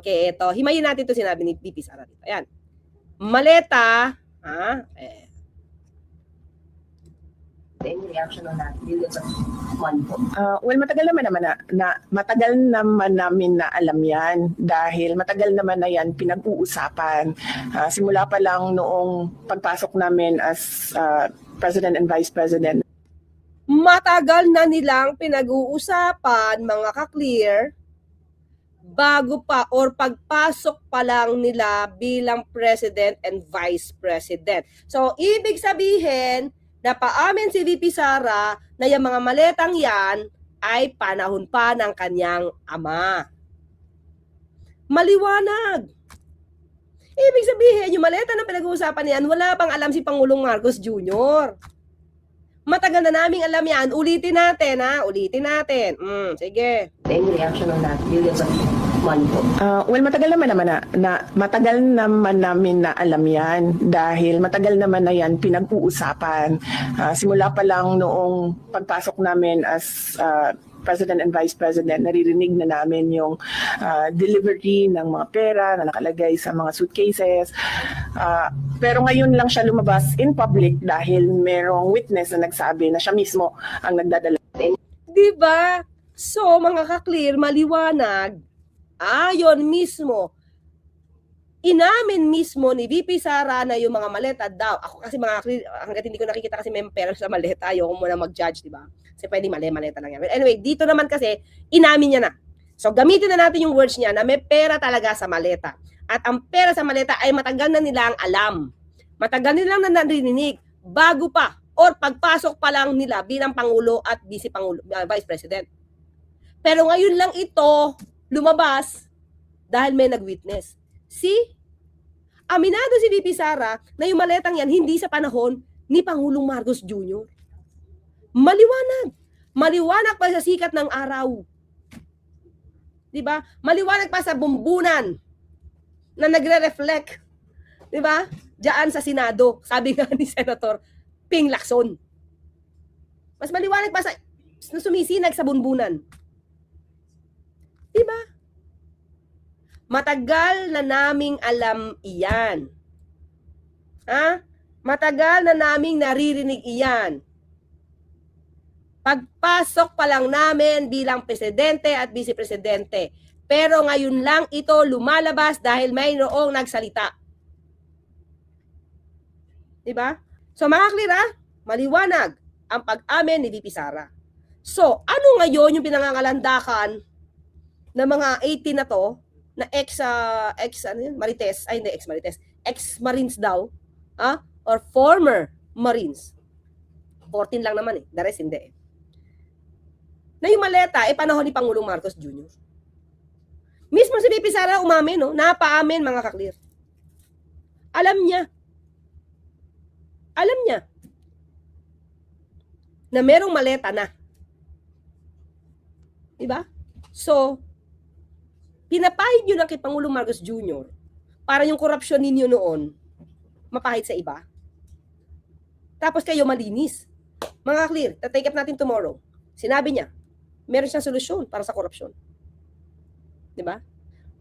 Okay, ito. Himayin natin ito sinabi ni VP Sara dito. Ayan. Maleta, Any reaction on that? Billions of money po. Well, matagal naman namin na alam yan dahil matagal naman na yan pinag-uusapan. Simula pa lang noong pagpasok namin as President and Vice President. Matagal na nilang pinag-uusapan, mga ka-clear, bago pa or pagpasok pa lang nila bilang President and Vice President. So, ibig sabihin, na paamin si VP Sara na yung mga maletang yan ay panahon pa ng kanyang ama. Maliwanag. Ibig sabihin, yung maleta na pinag-uusapan yan, wala pang alam si Pangulong Marcos Jr. Matagal na naming alam yan. Ulitin natin, ha? Ulitin natin. Sige. Any reaction on that? Billions of money po. Well, matagal naman namin na alam yan dahil matagal naman na yan pinag-uusapan. Simula pa lang noong pagpasok namin as President and Vice President, naririnig na namin yung delivery ng mga pera na nakalagay sa mga suitcases. Pero ngayon lang siya lumabas in public dahil merong witness na nagsabi na siya mismo ang nagdadala. Diba? So, mga ka-clear, maliwanag, ayon mismo, inamin mismo ni VP Sara na yung mga maleta daw. Ako kasi hanggat hindi ko nakikita kasi may pera sa maleta, ayoko muna mag-judge, di ba? Kasi pwede maleta lang yan. But anyway, dito naman kasi, inamin niya na. So, gamitin na natin yung words niya na may pera talaga sa maleta. At ang pera sa maleta ay matagal na nilang alam. Matagal nilang na narinig bago pa or pagpasok pa lang nila bilang Pangulo at Vice President. Pero ngayon lang ito lumabas dahil may nag-witness. See? Aminado si VP Sara na yung maletang yan hindi sa panahon ni Pangulong Marcos Jr. Maliwanag. Maliwanag pa sa sikat ng araw. Diba? Maliwanag pa sa bumbunan na nagre-reflect. Diba? Diyan sa Senado. Sabi nga ni Senator Ping Lacson. Mas maliwanag pa sa sumisinag sa bunbunan. Diba? Matagal na naming alam iyan. Matagal na naming naririnig iyan. Pagpasok pa lang namin bilang presidente at vice-presidente. Pero ngayon lang ito lumalabas dahil mayroong nagsalita. Diba? So mga clear, maliwanag ang pag-amin ni VP Sara. So, ano ngayon yung pinangangalandakan ng mga 18 na to, na ex-Marines daw, or former Marines. 14 lang naman the rest hindi. Na yung maleta panahon ni Pangulong Marcos Jr. Mismo si VP Sara umamin, napaamin mga ka-clear. Alam niya na merong maleta na. Diba? So, pinapahid nyo lang kay Pangulong Marcos Jr. para yung korupsyon ninyo noon mapahid sa iba. Tapos kayo malinis. Mga clear, tatake up natin tomorrow. Sinabi niya, meron siyang solusyon para sa korupsyon. Diba?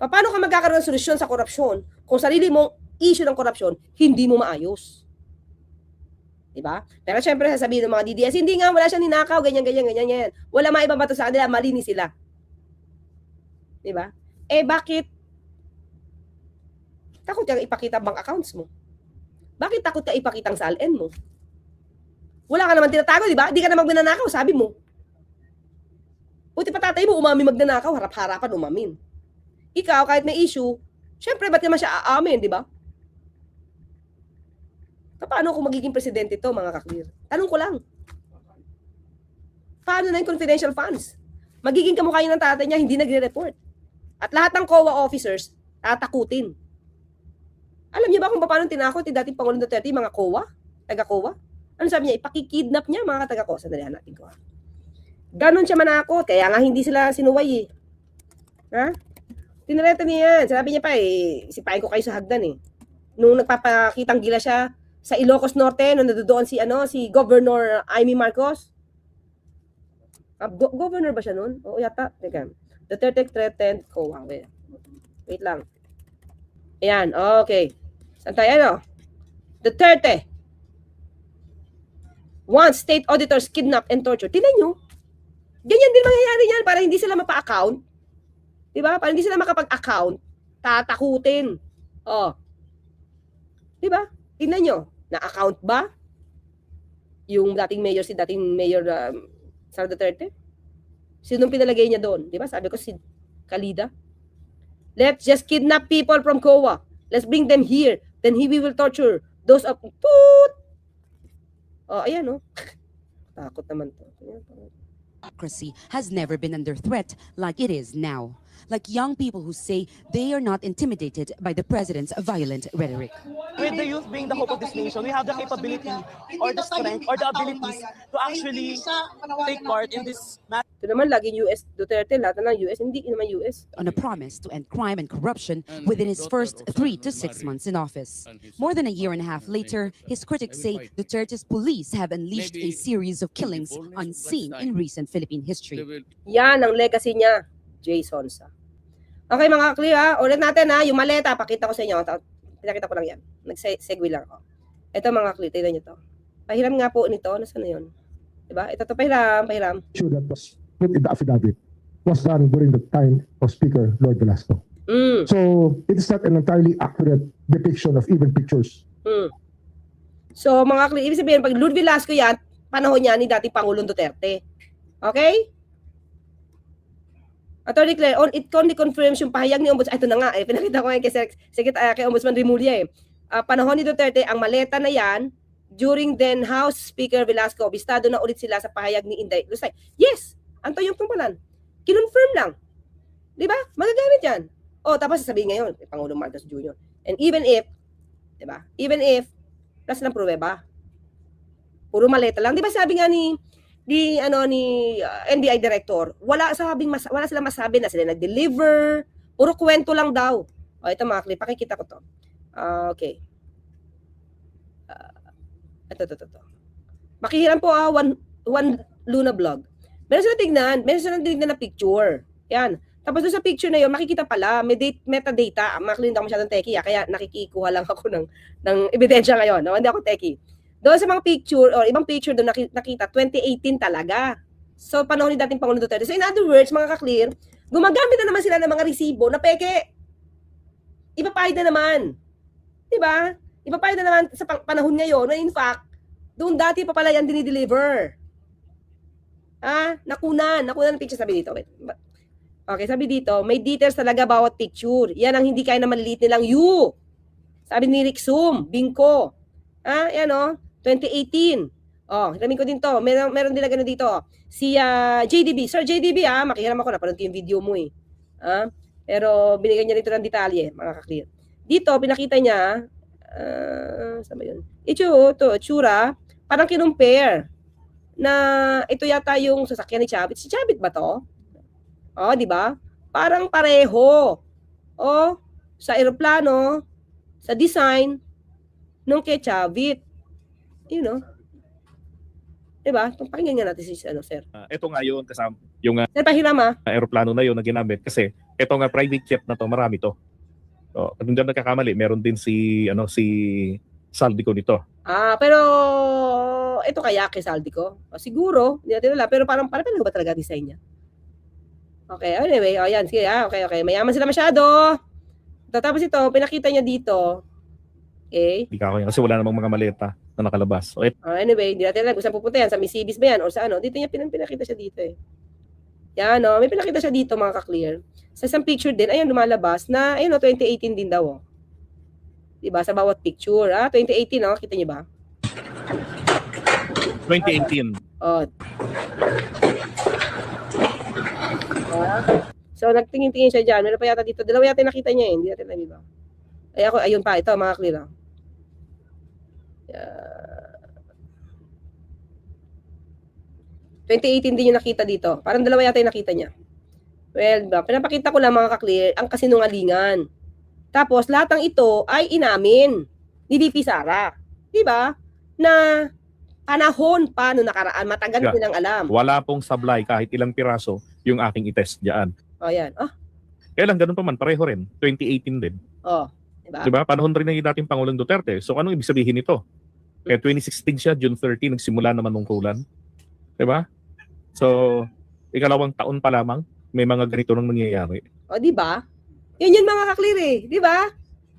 Paano ka magkakaroon ng solusyon sa korupsyon kung sarili mong issue ng korupsyon, hindi mo maayos? Diba? Pero syempre sasabihin ng mga DDS, hindi nga, wala siyang ninakaw, ganyan. Wala maibabato sa kanila, malinis sila. Diba? Bakit? Takot kang ipakita bank accounts mo. Bakit takot ka ipakita ang SALN mo? Wala ka naman tinatago, diba? Hindi ka naman magnanakaw, sabi mo. Buti pa tatay mo, umami magnanakaw, harap-harapan umamin. Ikaw, kahit may issue, syempre, ba't naman siya aamin, diba? Paano kung magiging presidente ito, mga ka-clear? Tanong ko lang. Paano na yung confidential funds? Magiging kamukha yun ng tatay niya, hindi nagre-report. At lahat ng COA officers, tatakutin. Alam niyo ba kung paano tinakot ni dating Pangulong Duterte, mga COA? Taga-COA? Ano sabi niya? Ipakikidnap niya, mga taga-COA. Sandalihan natin ko. Ganon siya manakot, kaya nga hindi sila sinuway Tinareta niya yan. Sabi niya pa sipain ko kayo sa hagdan Nung nagpapakitang gila siya, sa Ilocos Norte, nung nadoon si Governor Amy Marcos. Governor ba siya nun? Oo, yata. Teka. Duterte threatened COA. Wait lang. Ayan, okay. Saan tayo, ano? Duterte. Once state auditors kidnap and torture. Tingnan nyo. Ganyan din mangyayari yan para hindi sila mapa-account. Diba? Para hindi sila makapag-account. Tatakutin. Oh. Diba? Tingnan nyo. Na-account ba? Yung dating mayor, Sara Duterte? Sinong pinalagay niya doon? Diba? Sabi ko si Kalida. Let's just kidnap people from COA. Let's bring them here. Then we will torture those of... Toot! Oh, ayan, oh. Takot naman to. Democracy has never been under threat like it is now. Like young people who say they are not intimidated by the president's violent rhetoric. With the youth being the hope of this nation, we have the capability or the strength or the abilities to actually take part in this matter. Ito naman, laging US, Duterte, lahat na lang US, hindi naman US. On a promise to end crime and corruption within his first 3 to 6 months in office. More than a year and a half later, his critics say Duterte's police have unleashed a series of killings unseen in recent Philippine history. Yan ang legacy niya, Jay Sonsa. Okay mga clear ha, ulit natin ha, yung maleta, pakita ko sa inyo. Pinakita ko lang yan, nag-segue lang ako. Ito mga clear, tignan nyo to. Pahiram nga po nito, nasaan na yun? Diba? Ito to, pahiram. Issue that was put in the affidavit was done during the time of Speaker Lloyd Velasco. So it is not an entirely accurate depiction of even pictures. So mga clear, ibig sabihin, pag Lloyd Velasco yan, panahon niya ni dating Pangulong Duterte. Okay? Attorney Claire, it only confirms yung pahayag ni Ombudsman. Ito na nga, pinakita ko ngayon kay Ombudsman Rimulya. Panahon ni Duterte, ang maleta na yan, during then House Speaker Velasco, bistado na ulit sila sa pahayag ni Inday Lusay. Yes, anto yung tungpalan. Kinonfirm lang. Di ba? Magagamit yan. O, tapos sasabihin ngayon, Pangulong Marcos Jr. And even if, di ba? Even if, plus lang pruweba. Puro maleta lang. Di ba sabi nga ni NBI director, wala silang masabi na sila nag-deliver, puro kwento lang daw. O ito mga clip, pakikita ko to. Okay. Ito. Makihiram po one Luna vlog. Meron silang tignan na picture. Yan. Tapos doon sa picture na yun, makikita pala, may metadata. Mga clip, hindi ako masyadong techie, kaya nakikikuha lang ako ng ebidensya ngayon. No? Hindi ako techie. Doon sa mga picture, or ibang picture doon nakita, 2018 talaga. So, panahon ni dating Pangulong Duterte. So, in other words, mga ka-clear, gumagamit na naman sila ng mga resibo na peke. Ipapahid na naman. Diba? Ipapahid na naman sa panahon ngayon na in fact, doon dati pa pala yan dinideliver. Nakunan ng picture. Sabi dito. Wait. Okay, sabi dito, may details talaga bawat picture. Yan ang hindi kaya na maliliit nilang you. Sabi ni Rick Sum, Bingko. Yan o. 2018. Hiramin ko din to. Meron din na gano'n dito. Si JDB. Sir JDB, makihiram ako. Napanood ko yung video mo eh. Pero binigyan niya rito ng detalye, mga ka-clear. Dito, pinakita niya, saan ba yun? Itsura, parang kinumpare na ito yata yung sasakyan ni Chavit. Si Chavit ba to? Di ba? Parang pareho. Sa eroplano, sa design, nung kay Chavit. You know? Diba? Pakinggan nga natin si sir. Ito nga yun, kasama yung Sir, pahiram aeroplano na yun na ginamit kasi ito nga private jet na to, marami to. So, kung diyan nagkakamali, meron din si Saldico nito. Pero ito kaya kay Saldico? Siguro, hindi natin alam. Pero parang ba talaga design niya? Okay, anyway, yan. Sige, okay. Mayaman sila masyado. Tapos ito, pinakita niya dito. Okay. Hindi ka ako yan kasi wala namang mga maleta na nakalabas. So, Anyway, hindi natin alam kung saan pupunta yan. Sa Misibis ba yan? O sa ano? Dito niya pinakita siya dito eh. Yan may pinakita siya dito mga ka-clear. Sa isang picture din, ayun lumalabas na, 2018 din daw. Diba? Sa bawat picture. 2018, kita niyo ba? 2018. So, nagtingin-tingin siya dyan. Meron pa yata dito. Dalawa yata nakita niya eh. Hindi natin alam, diba? Ayun pa. Ito, mga clear. 2018 din yung nakita dito. Parang dalawa yata yung nakita niya. Well, pinapakita ko lang mga ka-clear ang kasinungalingan. Tapos, lahat ng ito ay inamin ni VP Sara. Diba? Na panahon pa noong nakaraan, matagal nilang alam. Wala pong sablay kahit ilang piraso yung aking itest diyan. Yan. Kaya lang, ganun pa man, pareho rin. 2018 din. Oh, di ba? Diba? Panahon rin ng dating Pangulong Duterte. So, anong ibig sabihin nito? Kaya 2016 siya, June 30, nagsimula naman ng kulan. Diba? So, ikalawang taon pa lamang, may mga ganito nang nangyayari. O, di ba? Yun yun mga kaklir eh. Di ba?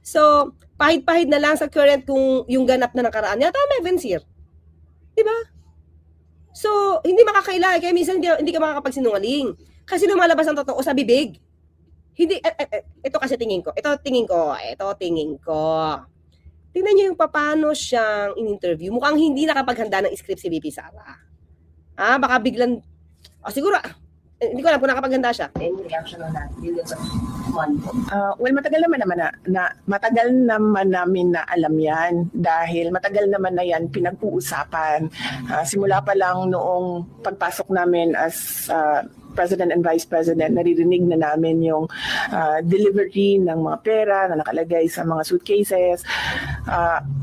So, pahid-pahid na lang sa current kung yung ganap na nakaraan. Yata may Vincir. Di ba? So, hindi makakailangan. Kaya minsan hindi ka makakapagsinungaling. Kasi lumalabas ang totoo sa bibig. Hindi, ito kasi tingin ko. Ito tingin ko. Tingnan niyo yung paano siyang in-interview. Mukhang hindi nakapaghanda ng script si VP Sara. Baka biglang, siguro, hindi ko alam kung nakapaghanda siya. Any reaction on that? Billions of money po. Well, matagal naman namin na alam yan dahil matagal naman na yan pinag-uusapan. Simula pa lang noong pagpasok namin as President and Vice President, naririnig na namin yung delivery ng mga pera na nakalagay sa mga suitcases.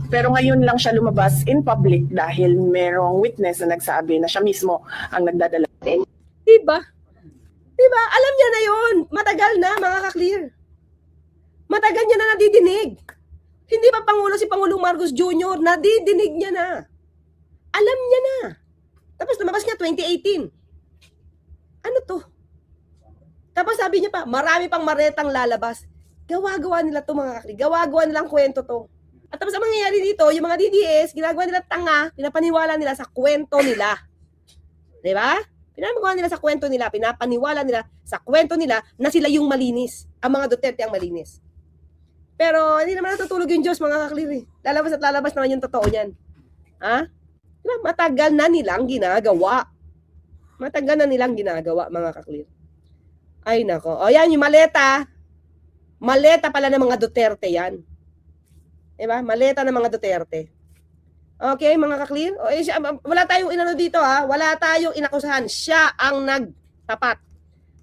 Pero ngayon lang siya lumabas in public dahil merong witness na nagsabi na siya mismo ang nagdadala. Diba? Diba? Alam niya na yun. Matagal na, mga kaklir. Matagal niya na nadidinig. Hindi pa Pangulo si Pangulong Marcos Jr. Nadidinig niya na. Alam niya na. Tapos lumabas niya 2018. Ano to? Tapos sabi niya pa, marami pang maretang lalabas. Gawa-gawa nila to mga kaklir. Gawa-gawa nilang kwento to. At tapos ang mangyayari dito, yung mga DDS, ginagawa nila tanga, pinapaniwala nila sa kwento nila. Diba? Pinapagawa nila sa kwento nila, pinapaniwala nila sa kwento nila na sila yung malinis. Ang mga Duterte ang malinis. Pero hindi naman natutulog yung Diyos, mga kaklir. Lalabas at lalabas naman yung totoo niyan. Diba? Matagal na nilang ginagawa. Mga kaklir. Ay nako. O yan, yung maleta. Maleta pala ng mga Duterte yan. Diba? Maleta ng mga Duterte. Okay, mga kaklir? Wala tayong inano dito Wala tayong inakusahan. Siya ang nagtapat.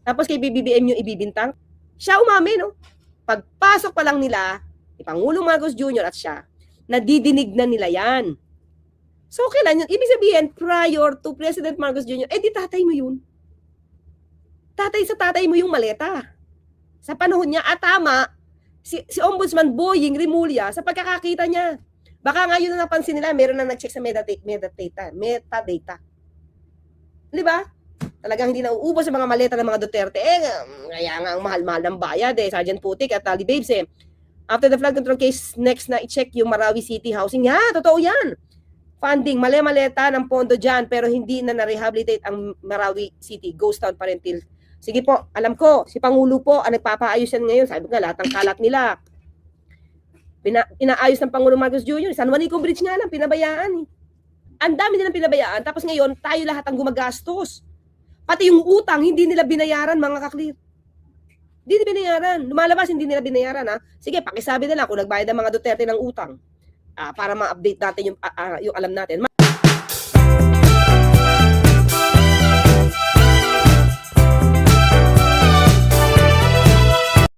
Tapos kay BBM yung ibibintang. Siya umamin, no? Pagpasok pa lang nila, Pangulong Marcos Jr. at siya, nadidinig na nila yan. So, kailan yun? Ibig sabihin, prior to President Marcos Jr., di tatay mo yun. Tatay mo yung maleta. Sa panahon niya, tama, si Ombudsman Boying Rimulya, sa pagkakakita niya, baka ngayon na napansin nila, meron na nag-check sa metadata. Di ba? Talagang hindi na uubos sa mga maleta ng mga Duterte. Kaya nga ang mahal-mahal ng bayad Sergeant Putik at Tali Babes After the flood control case, next na i-check yung Marawi City housing. Totoo yan. Funding, mali-maleta ng pondo dyan, pero hindi na na-rehabilitate ang Marawi City. Ghost town pa rin till. Sige po, alam ko, si Pangulo po ang nagpapaayos yan ngayon. Sabi ko nga, lahat ng kalat nila. Inaayos ng Pangulo Marcos Jr. San Juanico Bridge nga lang, pinabayaan Ang dami nilang pinabayaan, tapos ngayon, tayo lahat ang gumagastos. Pati yung utang, hindi nila binayaran, mga kaklir. Hindi nila binayaran. Lumalabas, hindi nila binayaran Sige, pakisabi na lang kung nagbayad ang mga Duterte ng utang. Para ma-update natin yung alam natin.